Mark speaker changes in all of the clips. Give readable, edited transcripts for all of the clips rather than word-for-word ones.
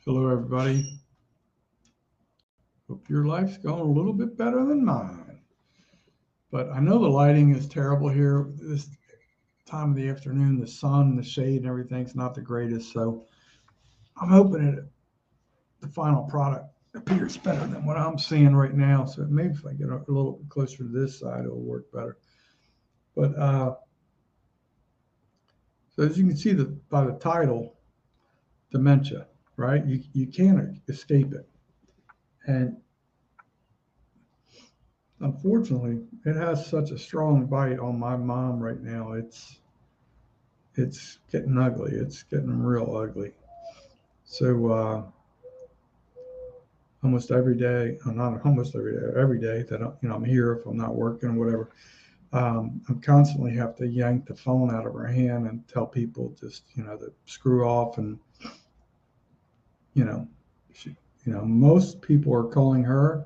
Speaker 1: Hello, everybody. Hope your life's going a little bit better than mine. But I know the lighting is terrible here this time of the afternoon. The sun, the shade, and everything's not the greatest. So I'm hoping that the final product appears better than what I'm seeing right now. So maybe if I get a little bit closer to this side, it'll work better. But so as you can see by the title, Dementia, right? You can't escape it. And unfortunately, it has such a strong bite on my mom right now. It's getting ugly. It's getting real ugly. So almost every day, not almost every day that I'm here, if I'm not working or whatever, I'm constantly have to yank the phone out of her hand and tell people just to screw off. And you know, she, most people are calling her,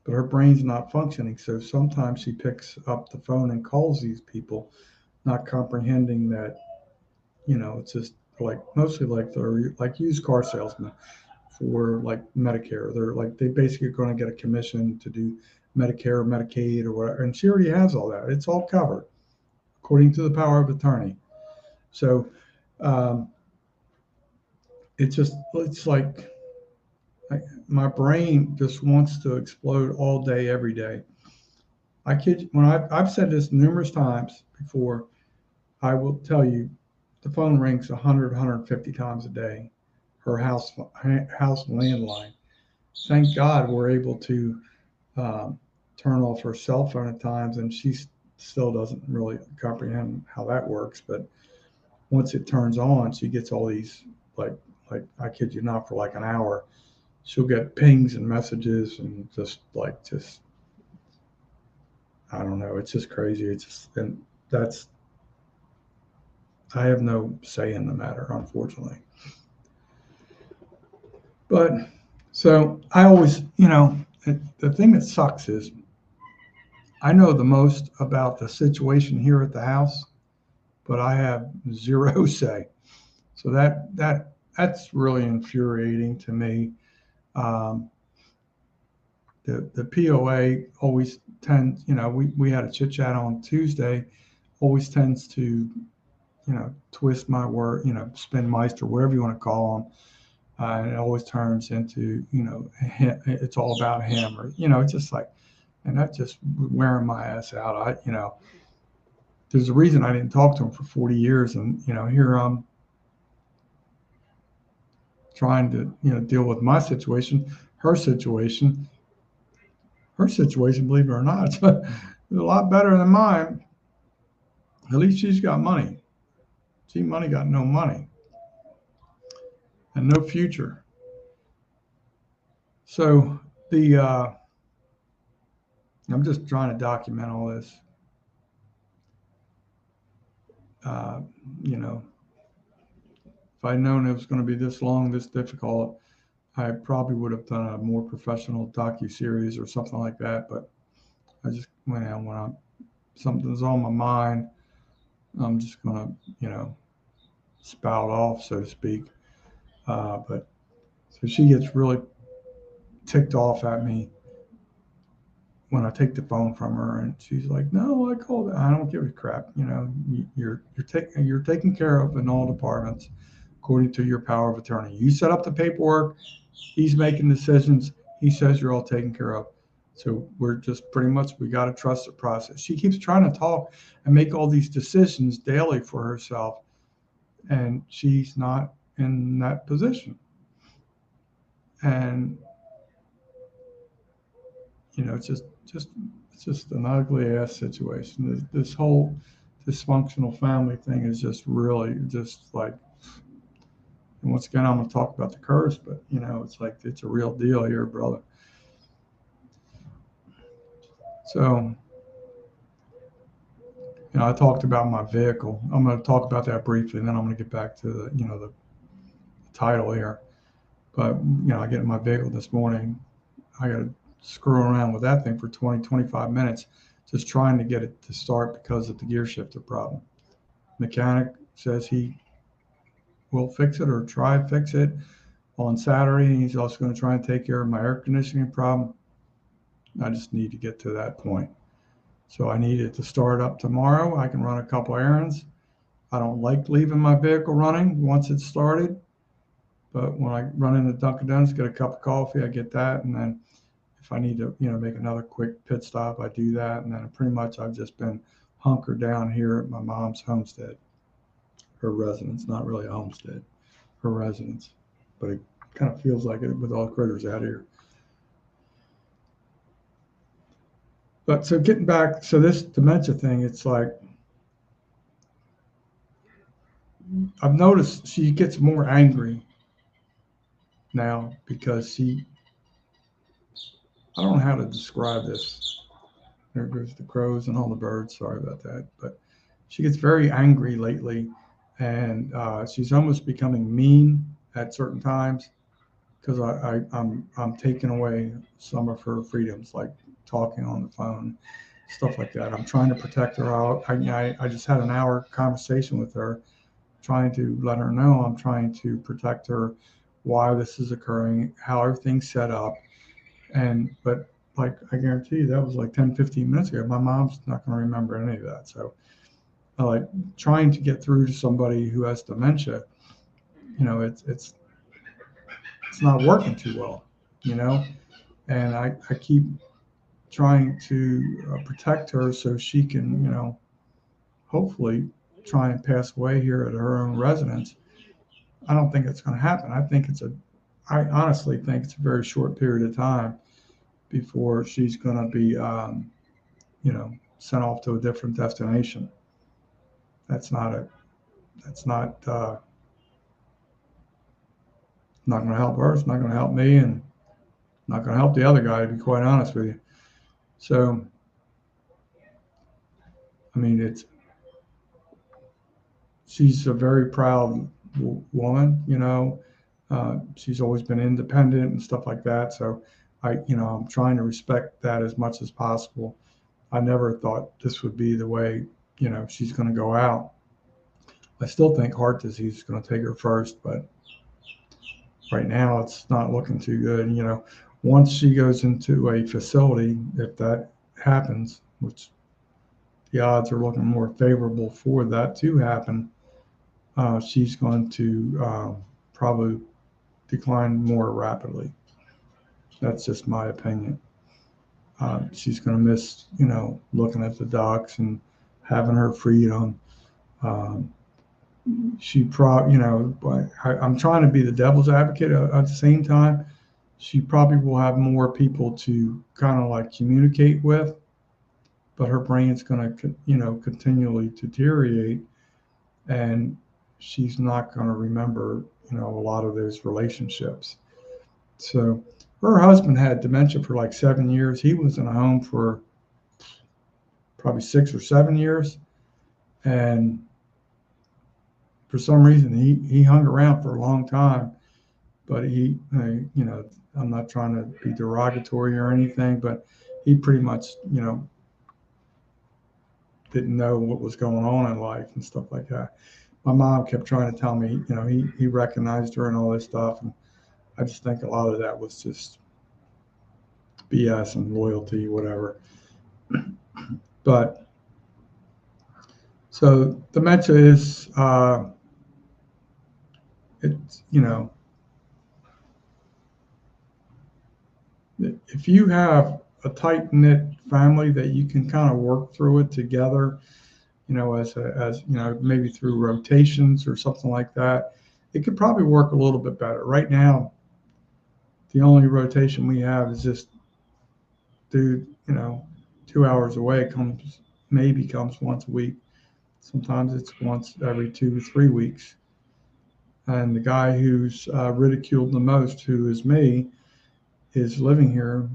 Speaker 1: but her brain's not functioning. So sometimes she picks up the phone and calls these people, not comprehending that it's just like mostly like they're like used car salesmen for like Medicare. They basically are going to get a commission to do Medicare or Medicaid or whatever, and she already has all that. It's all covered according to the power of attorney. So um, it's like my brain just wants to explode all day, every day. I kid you, when I've said this numerous times before, I will tell you, the phone rings 100, 150 times a day. Her house landline. Thank God we're able to um, turn off her cell phone at times, and she still doesn't really comprehend how that works. But once it turns on, she gets all these like I kid you not, for like an hour, she'll get pings and messages and just I don't know. It's just crazy. It's just and that's I have no say in the matter, unfortunately. But so I always, the thing that sucks is I know the most about the situation here at the house, but I have zero say. So that's really infuriating to me. Um, the POA always tends, we had a chit chat on Tuesday, always tends to, twist my word, spin meister, whatever you want to call them. And it always turns into, it's all about him, or, it's just like, and that's just wearing my ass out. There's a reason I didn't talk to him for 40 years. And, here I'm trying to, deal with my situation, her situation, believe it or not, is a lot better than mine. At least she's got money. Money got no money and no future. So I'm just trying to document all this. Uh, you know, if I'd known it was going to be this long, this difficult, I probably would have done a more professional docu series or something like that. But I just went out when something's on my mind, I'm just going to, spout off, so to speak. But so she gets really ticked off at me when I take the phone from her, and she's like, "No, I called. I don't give a crap. You're taken care of in all departments according to your power of attorney. You set up the paperwork. He's making decisions. He says you're all taken care of. So we're just pretty much we got to trust the process." She keeps trying to talk and make all these decisions daily for herself, and she's not in that position. And it's just an ugly ass situation. This whole dysfunctional family thing is just really just like. And once again, I'm going to talk about the curse, but it's like it's a real deal here, brother. So, I talked about my vehicle. I'm going to talk about that briefly, and then I'm going to get back to the title here. But I get in my vehicle this morning. I got to screw around with that thing for 20, 25 minutes, just trying to get it to start because of the gear shifter problem. Mechanic says he will fix it or try to fix it. on Saturday, and he's also going to try and take care of my air conditioning problem. I just need to get to that point. So I need it to start up tomorrow. I can run a couple errands. I don't like leaving my vehicle running once it's started, but when I run into Dunkin' Donuts, get a cup of coffee, I get that, and then if I need to, make another quick pit stop, I do that, and then pretty much I've just been hunkered down here at my mom's homestead, her residence, not really a homestead, her residence, but it kind of feels like it with all the critters out here. But so getting back, so this dementia thing, it's like, I've noticed she gets more angry now because I don't know how to describe this. There goes the crows and all the birds. Sorry about that. But she gets very angry lately, and she's almost becoming mean at certain times because I'm taking away some of her freedoms, like talking on the phone, stuff like that. I'm trying to protect her out. I just had an hour conversation with her, trying to let her know I'm trying to protect her, why this is occurring, how everything's set up. But like, I guarantee you that was like 10, 15 minutes ago. My mom's not going to remember any of that. So like trying to get through to somebody who has dementia, it's not working too well, and I keep trying to protect her so she can, hopefully try and pass away here at her own residence. I don't think it's going to happen. I honestly think it's a very short period of time before she's going to be, sent off to a different destination. That's not not going to help her. It's not going to help me, and not going to help the other guy, to be quite honest with you. So, I mean, she's a very proud woman, she's always been independent and stuff like that. So I'm trying to respect that as much as possible. I never thought this would be the way, she's going to go out. I still think heart disease is going to take her first, but right now it's not looking too good. Once she goes into a facility, if that happens, which the odds are looking more favorable for that to happen, she's going to probably decline more rapidly. That's just my opinion. She's going to miss, looking at the ducks and having her freedom. I'm trying to be the devil's advocate at the same time. She probably will have more people to kind of like communicate with, but her brain's going to, continually deteriorate, and she's not going to remember, a lot of those relationships. So her husband had dementia for like 7 years. He was in a home for probably 6 or 7 years. And for some reason, he hung around for a long time. But I'm not trying to be derogatory or anything, but he pretty much, didn't know what was going on in life and stuff like that. My mom kept trying to tell me, he recognized her and all this stuff. And I just think a lot of that was just BS and loyalty, whatever. But so dementia is, it's, if you have a tight knit family that you can kind of work through it together, as maybe through rotations or something like that, it could probably work a little bit better. Right now, the only rotation we have is just dude, 2 hours away comes once a week. Sometimes it's once every 2 to 3 weeks. And the guy who's ridiculed the most, who is me, is living here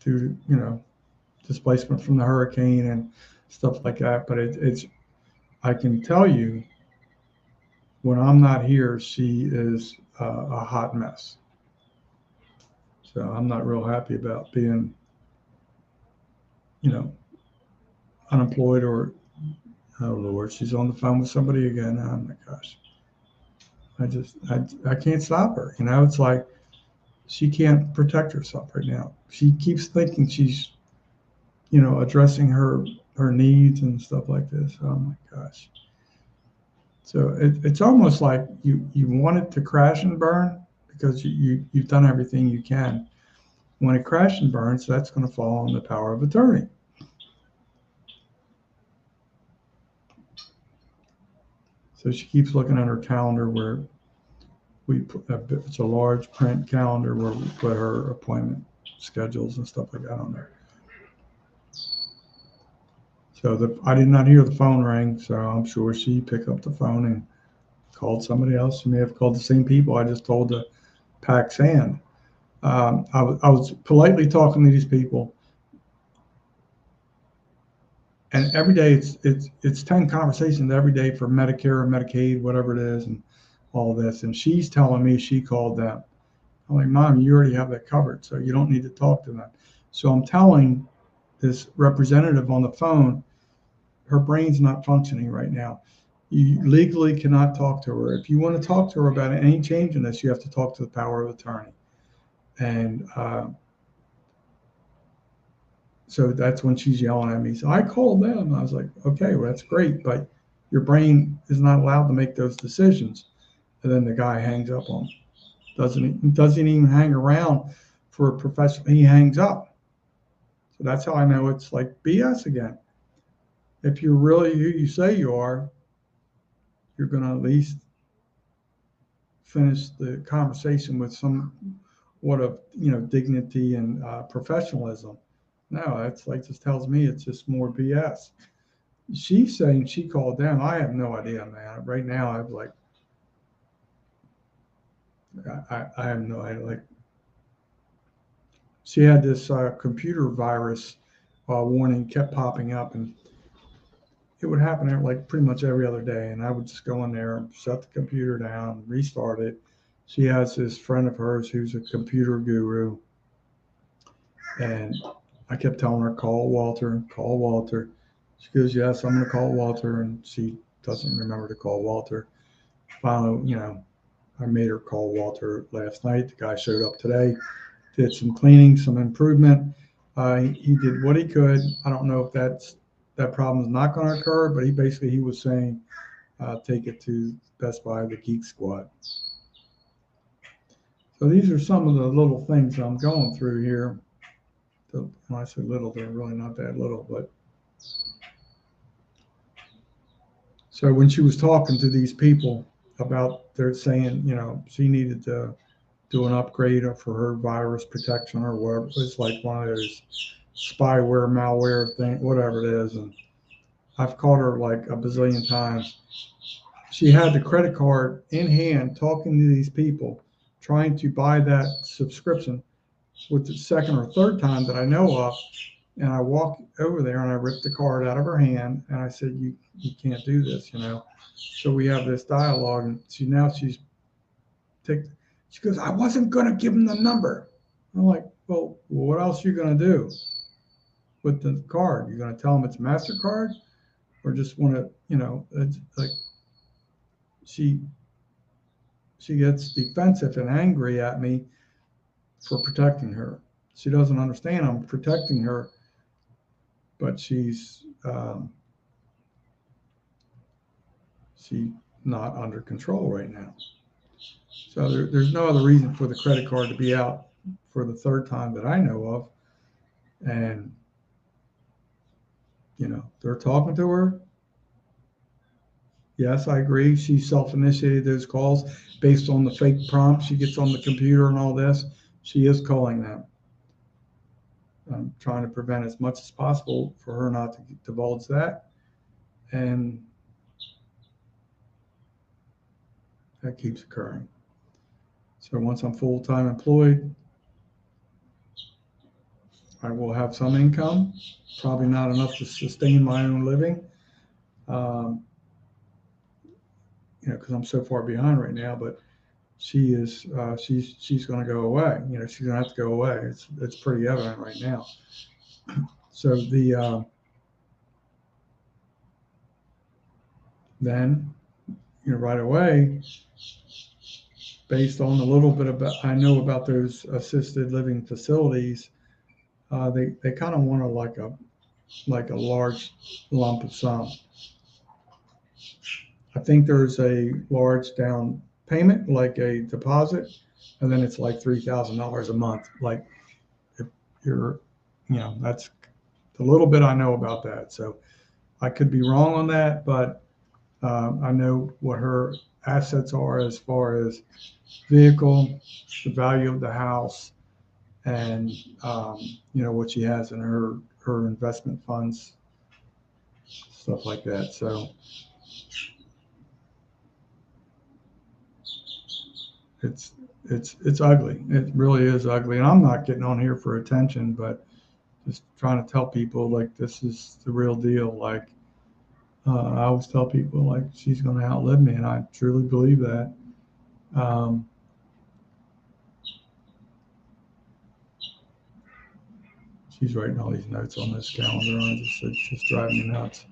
Speaker 1: due to, displacement from the hurricane and stuff like that. But I can tell you, when I'm not here, she is a hot mess. So I'm not real happy about being, unemployed or, oh Lord, she's on the phone with somebody again. Oh my gosh. I can't stop her. You know, it's like she can't protect herself right now. She keeps thinking she's, you know, addressing her needs and stuff like this. Oh my gosh. So it's almost like you want it to crash and burn because you've done everything you can. When it crashes and burns, that's going to fall on the power of attorney. So she keeps looking at her calendar where it's a large print calendar where we put her appointment schedules and stuff like that on there. So I did not hear the phone ring, so I'm sure she picked up the phone and called somebody else. She may have called the same people I just told to pack sand. I was politely talking to these people, and every day it's 10 conversations every day for Medicare or Medicaid, whatever it is, and all this. And she's telling me she called them. I'm like, Mom, you already have that covered, so you don't need to talk to them. So I'm telling this representative on the phone, her brain's not functioning right now. You legally cannot talk to her. If you want to talk to her about any change in this, you have to talk to the power of attorney. And so that's when she's yelling at me. So I called them. I was like, okay, well, that's great, but your brain is not allowed to make those decisions. And then the guy hangs up on me. Doesn't even hang around for a professional. He hangs up. So that's how I know it's like BS again. If you're really who you say you are, you're going to at least finish the conversation with somewhat of dignity and professionalism. No, that's like just tells me it's just more BS. She's saying she called them. I have no idea, man. Right now, I'm like, I have no idea. Like, she had this computer virus warning kept popping up, and it would happen like pretty much every other day. And I would just go in there and shut the computer down, restart it. She has this friend of hers who's a computer guru, and I kept telling her, call Walter, call Walter. She goes, yes, I'm going to call Walter. And she doesn't remember to call Walter. Finally, I made her call Walter last night. The guy showed up today, did some cleaning, some improvement. He did what he could. I don't know if that problem is not going to occur, but he was saying, take it to Best Buy, the Geek Squad. So these are some of the little things I'm going through here. When I say little, they're really not that little, but so when she was talking to these people about, they're saying, she needed to do an upgrade for her virus protection or whatever. It's like one of those spyware, malware thing, whatever it is. And I've called her like a bazillion times. She had the credit card in hand talking to these people, trying to buy that subscription with the second or third time that I know of. And I walked over there and I ripped the card out of her hand and I said, you can't do this, So we have this dialogue, and she's ticked. She goes, I wasn't going to give him the number. I'm like, well, what else are you going to do with the card? You're going to tell him it's MasterCard, or just want to, it's like she gets defensive and angry at me for protecting her. She doesn't understand I'm protecting her, but she's not under control right now. So there's no other reason for the credit card to be out for the third time that I know of. And, they're talking to her. Yes, I agree. She self-initiated those calls based on the fake prompts she gets on the computer and all this. She is calling them. I'm trying to prevent as much as possible for her not to divulge that. And that keeps occurring. So once I'm full-time employed, I will have some income, probably not enough to sustain my own living, because I'm so far behind right now. But she's going to go away. She's going to have to go away. It's pretty evident right now. So then, right away, based on a little bit about I know about those assisted living facilities, they kind of want a large lump of sum. I think there's a large down payment, like a deposit, and then it's like $3,000 a month. Like if you're, that's the little bit I know about that. So I could be wrong on that, but I know what her assets are as far as vehicle, the value of the house, and what she has in her investment funds, stuff like that. So it's ugly. It really is ugly. And I'm not getting on here for attention, but just trying to tell people like this is the real deal. Like I always tell people like she's going to outlive me, and I truly believe that. Um, she's writing all these notes on this calendar, and it's just driving me nuts.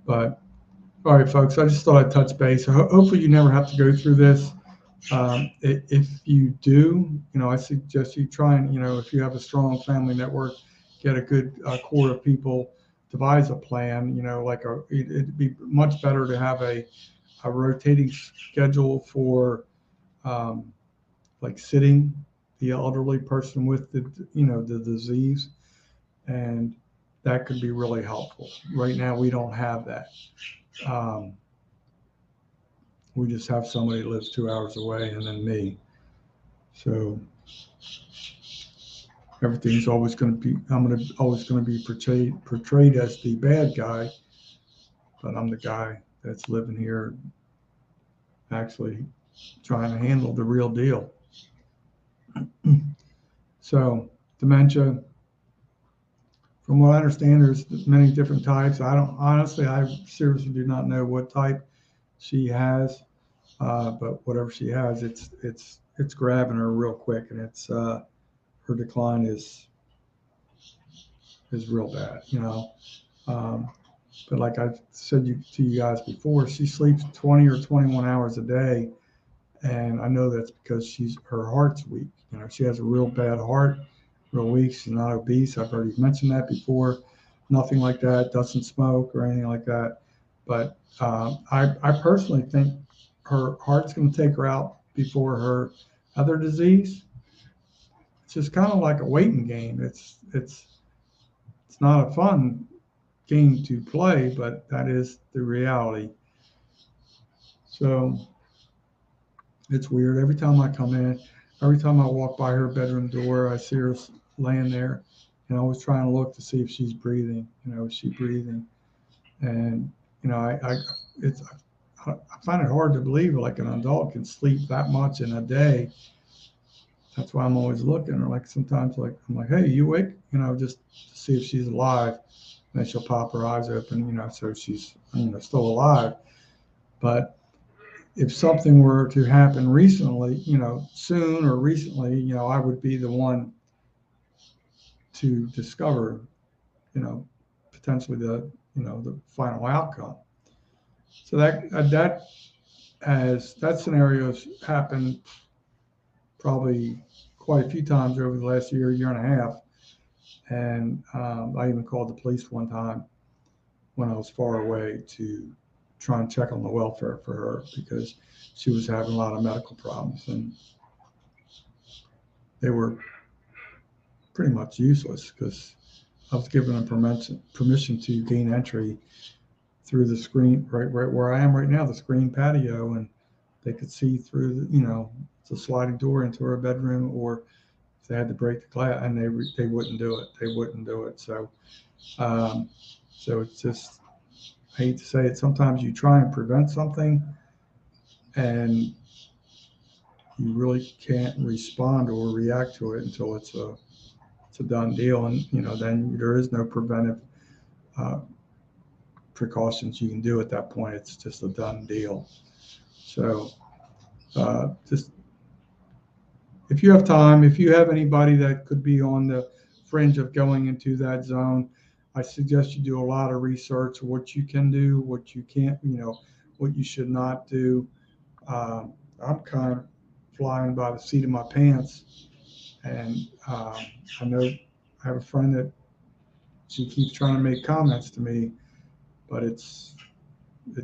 Speaker 1: But all right, folks, I just thought I'd touch base. Hopefully, you never have to go through this. If you do, I suggest you try and, if you have a strong family network, get a good core of people, devise a plan. It'd be much better to have a rotating schedule for like sitting the elderly person with the disease, and that could be really helpful. Right now, we don't have that. We just have somebody who lives 2 hours away, and then me. So everything's always going to be. Always going to be portrayed as the bad guy, but I'm the guy that's living here, actually trying to handle the real deal. So dementia, from what I understand, there's many different types. I seriously do not know what type she has, but whatever she has, it's grabbing her real quick, and it's her decline is real bad, but like I said to you guys before, she sleeps 20 or 21 hours a day, and I know that's because her heart's weak. She has a real bad heart, real weak. She's not obese. I've already mentioned that before. Nothing like that. Doesn't smoke or anything like that. But I personally think her heart's going to take her out before her other disease. It's just kind of like a waiting game. It's not a fun game to play, but that is the reality. So it's weird. Every time I come in, every time I walk by her bedroom door, I see her laying there, and I was trying to look to see if she's breathing. Is she breathing? And I find it hard to believe like an adult can sleep that much in a day. That's why I'm always looking. Or like sometimes, like I'm like, "Hey, you awake?" Just to see if she's alive. And then she'll pop her eyes open, so she's still alive. But if something were to happen recently, soon or recently, I would be the one to discover, potentially the final outcome. So that scenario has happened probably quite a few times over the last year and a half. And I even called the police one time when I was far away to try and check on the welfare for her because she was having a lot of medical problems, and they were pretty much useless because I was given them permission to gain entry through the screen right where I am right now, the screen patio, and they could see through it's a sliding door into her bedroom, or if they had to break the glass, and they wouldn't do it. They wouldn't do it. So it's just, I hate to say it, sometimes you try and prevent something and you really can't respond or react to it until it's a done deal. And, then there is no preventive precautions you can do at that point. It's just a done deal. So just, if you have time, if you have anybody that could be on the fringe of going into that zone, I suggest you do a lot of research, what you can do, what you can't, what you should not do. I'm kind of flying by the seat of my pants, and I know I have a friend that she keeps trying to make comments to me, but it's a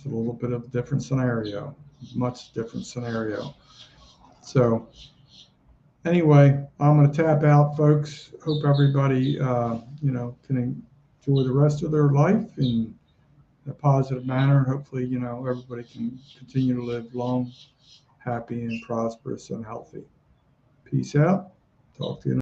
Speaker 1: little bit of a different scenario, much different scenario. So anyway, I'm going to tap out, folks. Hope everybody, can enjoy the rest of their life in a positive manner. And hopefully, everybody can continue to live long, happy, and prosperous and healthy. Peace out. Talk to you.